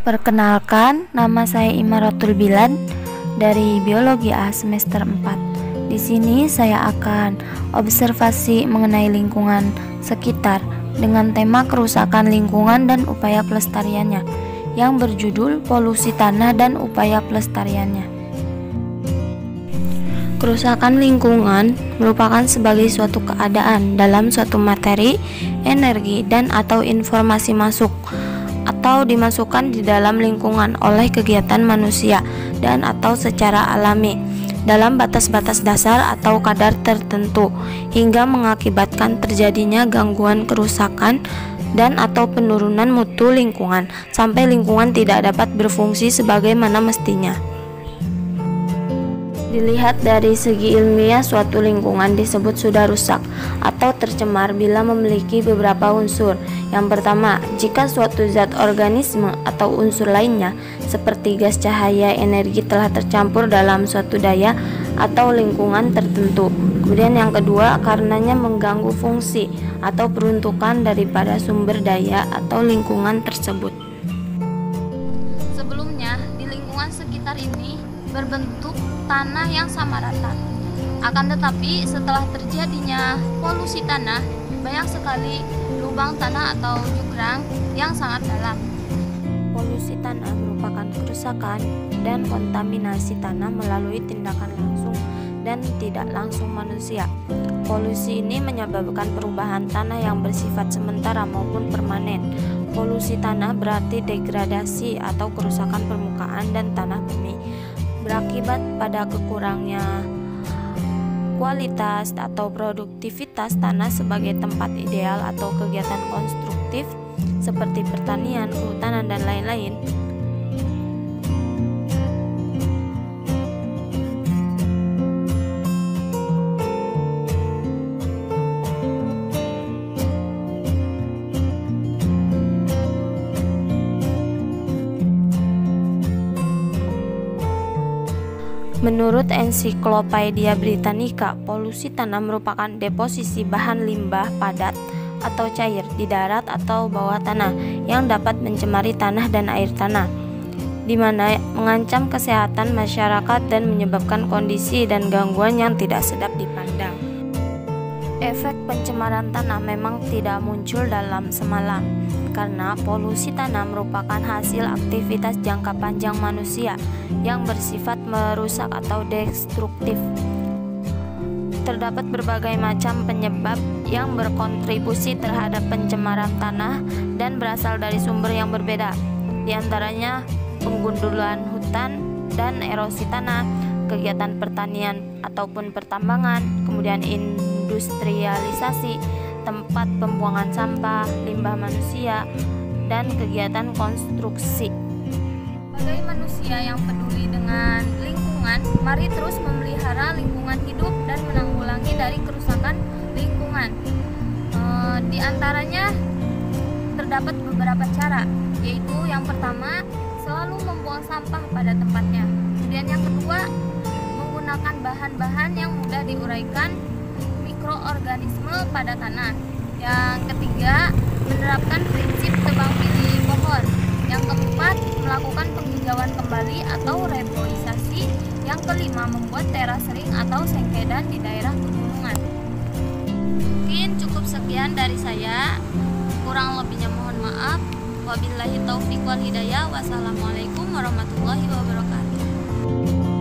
Perkenalkan, nama saya Imaratul Bilad dari Biologi A semester 4. Di sini saya akan observasi mengenai lingkungan sekitar dengan tema kerusakan lingkungan dan upaya pelestariannya yang berjudul polusi tanah dan upaya pelestariannya. Kerusakan lingkungan merupakan sebagai suatu keadaan dalam suatu materi, energi, dan atau informasi masuk atau dimasukkan di dalam lingkungan oleh kegiatan manusia dan atau secara alami dalam batas-batas dasar atau kadar tertentu hingga mengakibatkan terjadinya gangguan kerusakan dan atau penurunan mutu lingkungan sampai lingkungan tidak dapat berfungsi sebagaimana mestinya. Dilihat dari segi ilmiah, suatu lingkungan disebut sudah rusak atau tercemar bila memiliki beberapa unsur. Yang pertama, jika suatu zat organisme atau unsur lainnya seperti gas, cahaya, energi telah tercampur dalam suatu daya atau lingkungan tertentu. Kemudian yang kedua, karenanya mengganggu fungsi atau peruntukan daripada sumber daya atau lingkungan tersebut. Sebelumnya, di lingkungan sekitar ini berbentuk tanah yang sama rata. Akan tetapi setelah terjadinya polusi tanah, banyak sekali lubang tanah atau jurang yang sangat dalam. Polusi tanah merupakan kerusakan dan kontaminasi tanah melalui tindakan langsung dan tidak langsung manusia. Polusi ini menyebabkan perubahan tanah yang bersifat sementara maupun permanen. Polusi tanah berarti degradasi atau kerusakan permukaan dan tanah bumi berakibat pada kekurangnya kualitas atau produktivitas tanah sebagai tempat ideal atau kegiatan konstruktif seperti pertanian, kehutanan, dan lain-lain. Menurut Ensiklopedia Britannica, polusi tanah merupakan deposisi bahan limbah padat atau cair di darat atau bawah tanah yang dapat mencemari tanah dan air tanah, di mana mengancam kesehatan masyarakat dan menyebabkan kondisi dan gangguan yang tidak sedap dipandang. Efek pencemaran tanah memang tidak muncul dalam semalam, karena polusi tanah merupakan hasil aktivitas jangka panjang manusia yang bersifat merusak atau destruktif. Terdapat berbagai macam penyebab yang berkontribusi terhadap pencemaran tanah dan berasal dari sumber yang berbeda. Di antaranya penggundulan hutan dan erosi tanah, kegiatan pertanian ataupun pertambangan, kemudian industrialisasi, tempat pembuangan sampah, limbah manusia, dan kegiatan konstruksi. Sebagai manusia yang peduli dengan lingkungan, mari terus memelihara lingkungan hidup dan menanggulangi dari kerusakan lingkungan. Di antaranya terdapat beberapa cara, yaitu yang pertama, selalu membuang sampah pada tempatnya. Kemudian yang kedua, menggunakan bahan-bahan yang mudah diuraikan mikroorganisme pada tanah. Yang ketiga, menerapkan prinsip tebang pilih pohon. Yang keempat, melakukan penghijauan kembali atau reboisasi. Yang kelima, membuat teras ring atau sengkedan di daerah pegunungan. Mungkin cukup sekian dari saya. Kurang lebihnya mohon maaf. Wabillahi taufiq wal hidayah. Wassalamualaikum warahmatullahi wabarakatuh.